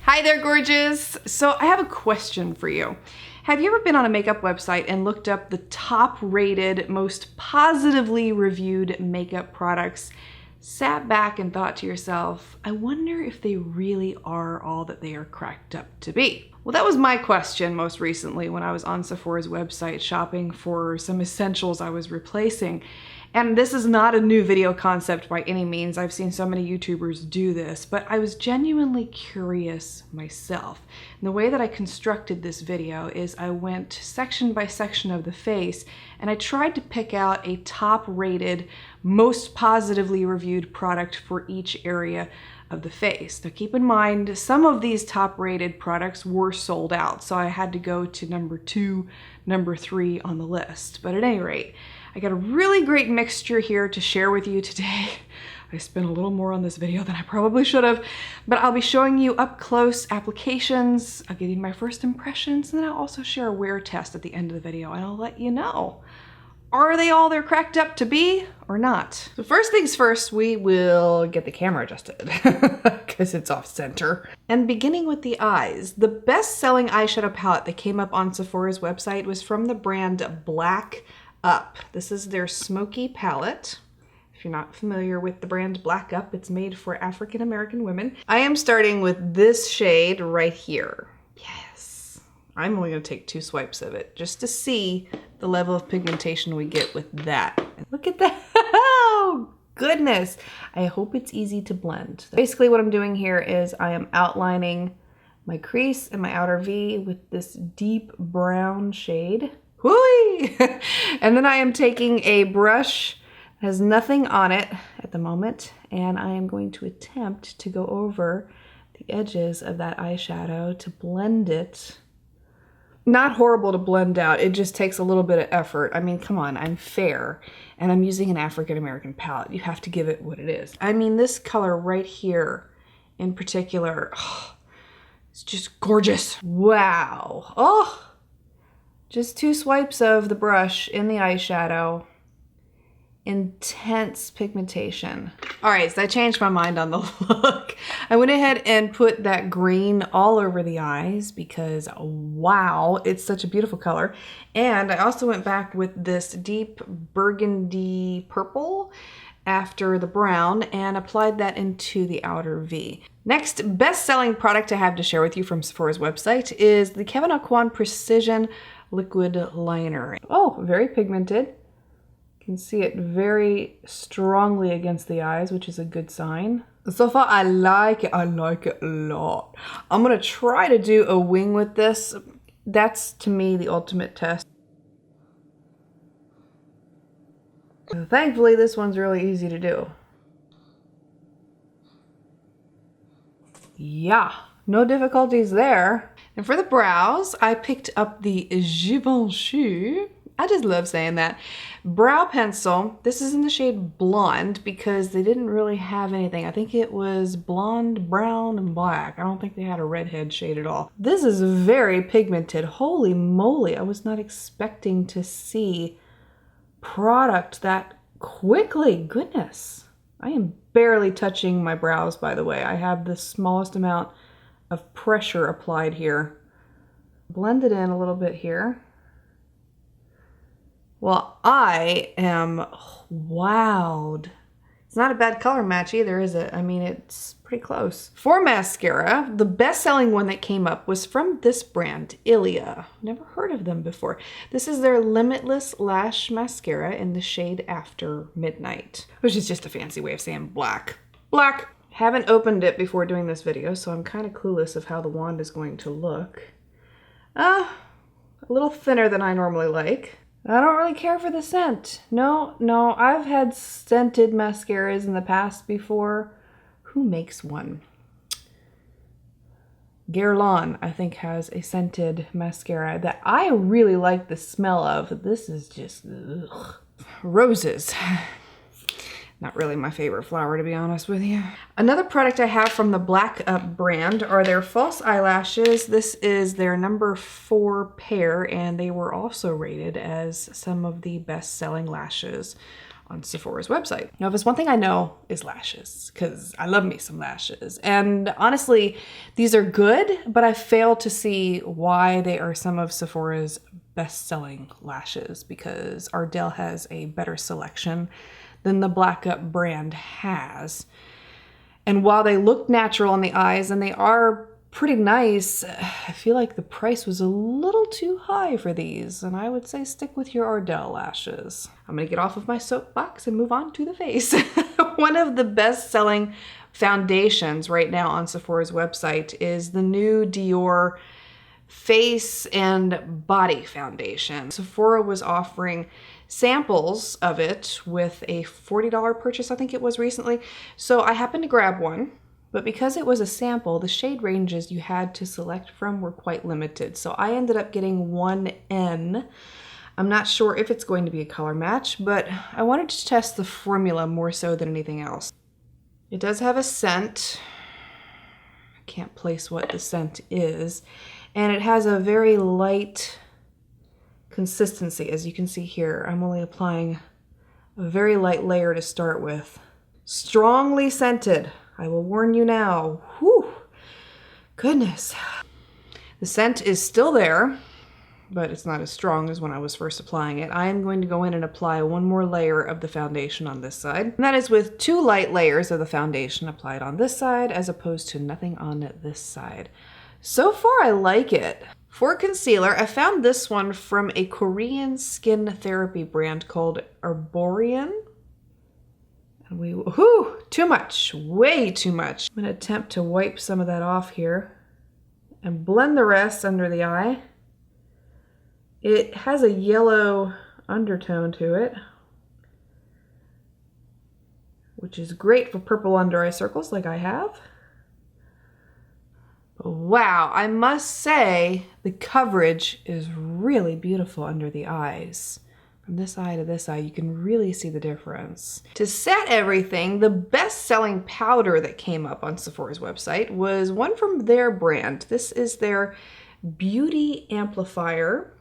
Hi there, gorgeous. So I have a question for you. Have you ever been on a makeup website and looked up the top rated, most positively reviewed makeup products, sat back and thought to yourself, I wonder if they really are all that they are cracked up to be? Well, that was my question most recently when I was on Sephora's website shopping for some essentials I was replacing. And this is not a new video concept by any means. I've seen so many YouTubers do this, but I was genuinely curious myself. And the way that I constructed this video is I went section by section of the face and I tried to pick out a top rated, most positively reviewed product for each area of the face. Now keep in mind, some of these top rated products were sold out, so I had to go to number 2, number 3 on the list. But at any rate, I got a really great mixture here to share with you today. I spent a little more on this video than I probably should have, but I'll be showing you up close applications, I'll give you my first impressions, and then I'll also share a wear test at the end of the video, and I'll let you know. Are they all they're cracked up to be or not? So first things first, we will get the camera adjusted because it's off center. And beginning with the eyes, the best-selling eyeshadow palette that came up on Sephora's website was from the brand Black Up. This is their smoky palette. If you're not familiar with the brand Black Up, it's made for African American women. I am starting with this shade right here. Yes. I'm only gonna take 2 swipes of it just to see the level of pigmentation we get with that. And look at that. Oh, goodness. I hope it's easy to blend. Basically what I'm doing here is I am outlining my crease and my outer V with this deep brown shade. Whoo! And then I am taking a brush that has nothing on it at the moment, and I am going to attempt to go over the edges of that eyeshadow to blend it. Not horrible to blend out, it just takes a little bit of effort. I mean, come on, I'm fair, and I'm using an African American palette. You have to give it what it is. I mean, this color right here in particular, oh, it's just gorgeous. Wow. Oh! Just 2 swipes of the brush in the eyeshadow. Intense pigmentation. All right, so I changed my mind on the look. I went ahead and put that green all over the eyes because wow, it's such a beautiful color. And I also went back with this deep burgundy purple after the brown and applied that into the outer V. Next best-selling product I have to share with you from Sephora's website is the Kevyn Aucoin Precision Liquid Liner. Oh, very pigmented. You can see it very strongly against the eyes, which is a good sign. So far, I like it a lot. I'm gonna try to do a wing with this. That's, to me, the ultimate test. Thankfully, this one's really easy to do. Yeah, no difficulties there. And for the brows, I picked up the Givenchy, I just love saying that, brow pencil. This is in the shade Blonde because they didn't really have anything. I think it was blonde, brown, and black. I don't think they had a redhead shade at all. This is very pigmented. Holy moly, I was not expecting to see product that quickly. Goodness. I am barely touching my brows, by the way. I have the smallest amount of pressure applied here. Blend it in a little bit here. Well, I am wowed. It's not a bad color match either, is it? I mean, it's pretty close. For mascara, the best-selling one that came up was from this brand, Ilia. Never heard of them before. This is their Limitless Lash Mascara in the shade After Midnight, which is just a fancy way of saying black. Black! Haven't opened it before doing this video, so I'm kind of clueless of how the wand is going to look. A little thinner than I normally like. I don't really care for the scent. No, I've had scented mascaras in the past before. Who makes one? Guerlain, I think, has a scented mascara that I really like the smell of. This is just, ugh. Roses. Not really my favorite flower, to be honest with you. Another product I have from the Black Up brand are their false eyelashes. This is their number 4 pair, and they were also rated as some of the best-selling lashes on Sephora's website. Now, if it's one thing I know is lashes, because I love me some lashes. And honestly, these are good, but I fail to see why they are some of Sephora's best-selling lashes, because Ardell has a better selection than the BlackUp brand has. And while they look natural on the eyes and they are pretty nice, I feel like the price was a little too high for these, and I would say stick with your Ardell lashes. I'm gonna get off of my soapbox and move on to the face. One of the best-selling foundations right now on Sephora's website is the new Dior Face and Body Foundation. Sephora was offering samples of it with a $40 purchase, I think it was recently. So I happened to grab one. But because it was a sample, the shade ranges you had to select from were quite limited. So I ended up getting 1N. I'm not sure if it's going to be a color match, but I wanted to test the formula more so than anything else. It does have a scent. I can't place what the scent is. And it has a very light consistency. As you can see here, I'm only applying a very light layer to start with. Strongly scented. I will warn you now. Whew, goodness. The scent is still there, but it's not as strong as when I was first applying it. I am going to go in and apply one more layer of the foundation on this side. And that is with 2 light layers of the foundation applied on this side as opposed to nothing on this side. So far, I like it. For concealer, I found this one from a Korean skin therapy brand called Arborian. Whew, too much, way too much. I'm gonna attempt to wipe some of that off here and blend the rest under the eye. It has a yellow undertone to it, which is great for purple under eye circles like I have. But wow, I must say the coverage is really beautiful under the eyes. From this eye to this eye, you can really see the difference. To set everything, the best-selling powder that came up on Sephora's website was one from their brand. This is their Beauty Amplifier,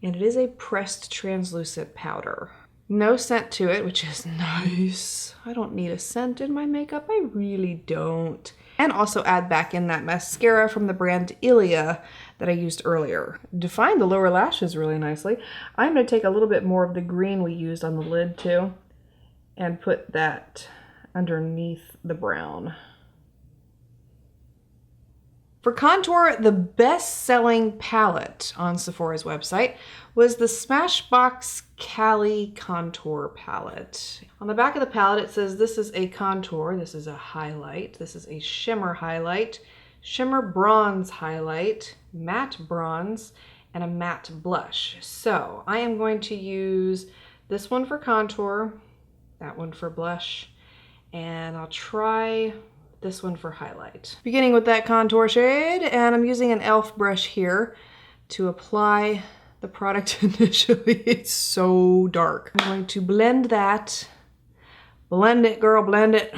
and it is a pressed translucent powder. No scent to it, which is nice. I don't need a scent in my makeup, I really don't. And also add back in that mascara from the brand Ilia that I used earlier. Define the lower lashes really nicely. I'm going to take a little bit more of the green we used on the lid too and put that underneath the brown. For contour, the best-selling palette on Sephora's website was the Smashbox Cali Contour Palette. On the back of the palette, it says this is a contour, this is a highlight, this is a shimmer highlight, shimmer bronze highlight, matte bronze, and a matte blush. So I am going to use this one for contour, that one for blush, and I'll try this one for highlight. Beginning with that contour shade, and I'm using an e.l.f. brush here to apply the product initially. It's so dark. I'm going to blend that. Blend it, girl, blend it.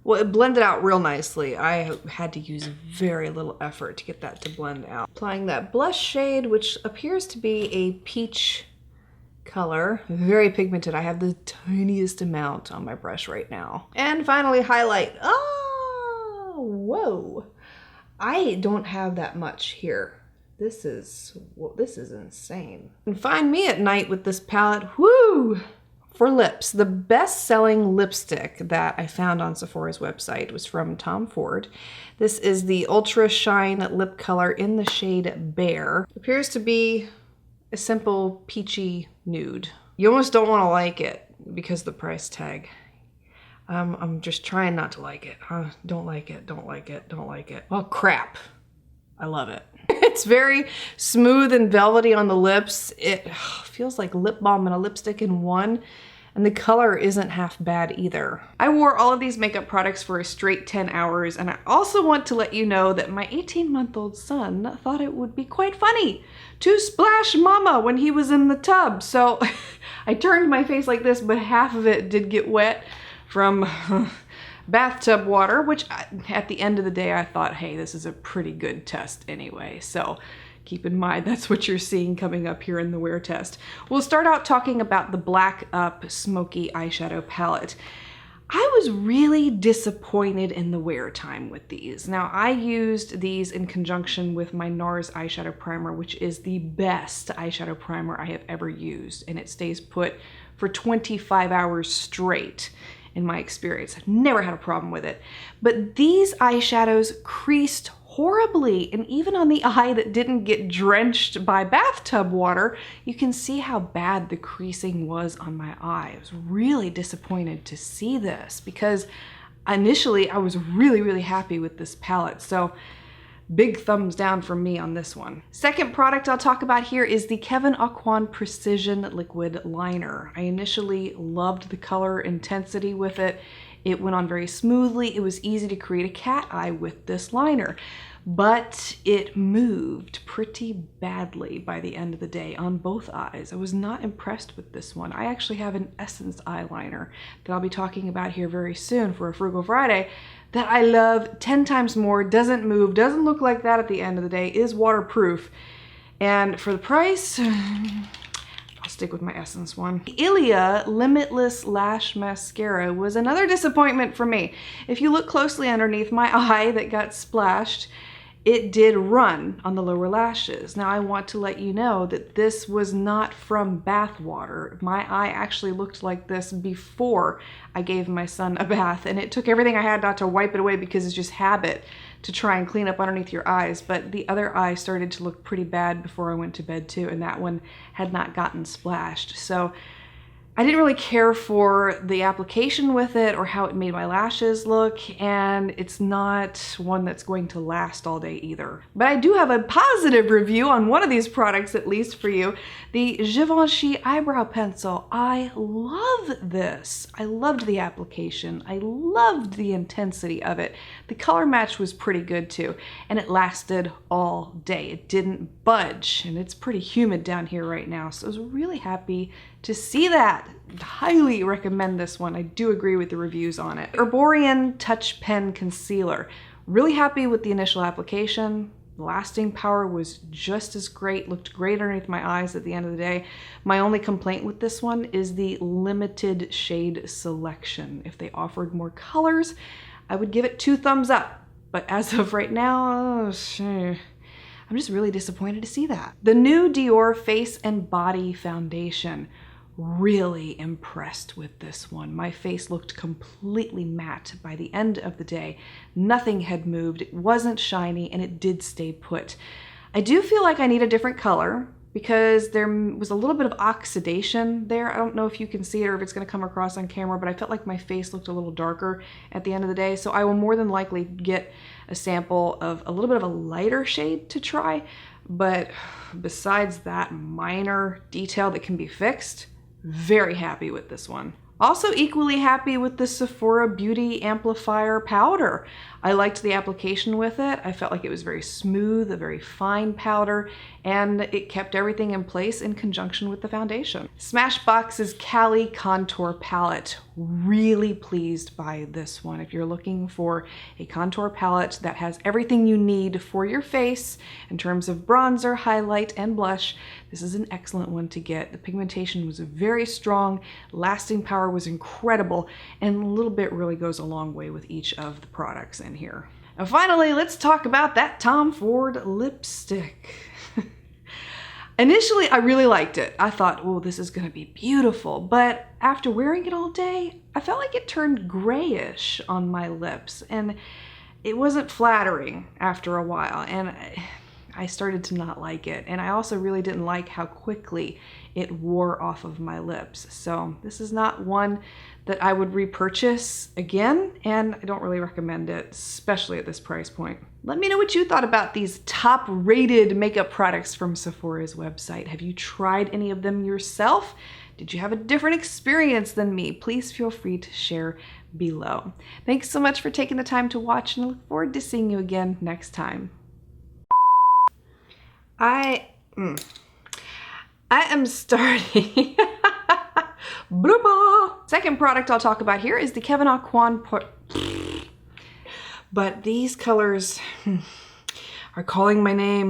Well, it blended out real nicely. I had to use very little effort to get that to blend out. Applying that blush shade, which appears to be a peach color, very pigmented. I have the tiniest amount on my brush right now. And finally, highlight. Oh, whoa. I don't have that much here. This is insane. And find me at night with this palette. Woo! For lips, the best-selling lipstick that I found on Sephora's website was from Tom Ford. This is the Ultra Shine lip color in the shade Bear. Appears to be a simple peachy nude. You almost don't want to like it because of the price tag. I'm just trying not to like it. Don't like it, don't like it, don't like it. Oh crap, I love it. It's very smooth and velvety on the lips. It feels like lip balm and a lipstick in one. And the color isn't half bad either. I wore all of these makeup products for a straight 10 hours, and I also want to let you know that my 18-month-old son thought it would be quite funny to splash mama when he was in the tub. So I turned my face like this, but half of it did get wet from bathtub water, which at the end of the day, I thought, hey, this is a pretty good test anyway. So keep in mind that's what you're seeing coming up here in the wear test. We'll start out talking about the Black Up Smoky Eyeshadow Palette. I was really disappointed in the wear time with these. Now, I used these in conjunction with my NARS eyeshadow primer, which is the best eyeshadow primer I have ever used, and it stays put for 25 hours straight in my experience. I've never had a problem with it. But these eyeshadows creased horribly, and even on the eye that didn't get drenched by bathtub water, you can see how bad the creasing was on my eye. I was really disappointed to see this because initially I was really happy with this palette. So big thumbs down from me on this one. Second product I'll talk about here is the Kevyn Aucoin Precision Liquid Liner. I initially loved the color intensity with it. It went on very smoothly. It was easy to create a cat eye with this liner, but it moved pretty badly by the end of the day on both eyes. I was not impressed with this one. I actually have an Essence eyeliner that I'll be talking about here very soon for a Frugal Friday that I love 10 times more, doesn't move, doesn't look like that at the end of the day, is waterproof. And for the price, I'll stick with my Essence one. The Ilia Limitless Lash Mascara was another disappointment for me. If you look closely underneath my eye that got splashed, it did run on the lower lashes. Now I want to let you know that this was not from bath water. My eye actually looked like this before I gave my son a bath, and it took everything I had not to wipe it away because it's just habit to try and clean up underneath your eyes. But the other eye started to look pretty bad before I went to bed too, and that one had not gotten splashed. So I didn't really care for the application with it or how it made my lashes look, and it's not one that's going to last all day either. But I do have a positive review on one of these products, at least for you. The Givenchy Eyebrow Pencil. I love this. I loved the application. I loved the intensity of it. The color match was pretty good too, and it lasted all day. It didn't budge, and it's pretty humid down here right now, so I was really happy to see that. Highly recommend this one. I do agree with the reviews on it. Herborian Touch Pen Concealer. Really happy with the initial application. Lasting power was just as great, looked great underneath my eyes at the end of the day. My only complaint with this one is the limited shade selection. If they offered more colors, I would give it 2 thumbs up. But as of right now, I'm just really disappointed to see that. The new Dior Face and Body Foundation. Really impressed with this one. My face looked completely matte by the end of the day. Nothing had moved, it wasn't shiny, and it did stay put. I do feel like I need a different color because there was a little bit of oxidation there. I don't know if you can see it or if it's gonna come across on camera, but I felt like my face looked a little darker at the end of the day. So I will more than likely get a sample of a little bit of a lighter shade to try. But besides that minor detail that can be fixed, very happy with this one. Also equally happy with the Sephora Beauty Amplifier Powder. I liked the application with it. I felt like it was very smooth, a very fine powder, and it kept everything in place in conjunction with the foundation. Smashbox's Cali Contour Palette. Really pleased by this one. If you're looking for a contour palette that has everything you need for your face in terms of bronzer, highlight, and blush, this is an excellent one to get. The pigmentation was very strong, lasting power was incredible, and a little bit really goes a long way with each of the products in here. And finally, let's talk about that Tom Ford lipstick. Initially, I really liked it. I thought, oh, this is gonna be beautiful. But after wearing it all day, I felt like it turned grayish on my lips, and it wasn't flattering after a while, and I started to not like it. And I also really didn't like how quickly it wore off of my lips. So this is not one that I would repurchase again, and I don't really recommend it, especially at this price point. Let me know what you thought about these top-rated makeup products from Sephora's website. Have you tried any of them yourself? Did you have a different experience than me? Please feel free to share below. Thanks so much for taking the time to watch, and I look forward to seeing you again next time. I am starting. Second product I'll talk about here is the Kevyn Aucoin. But these colors are calling my name.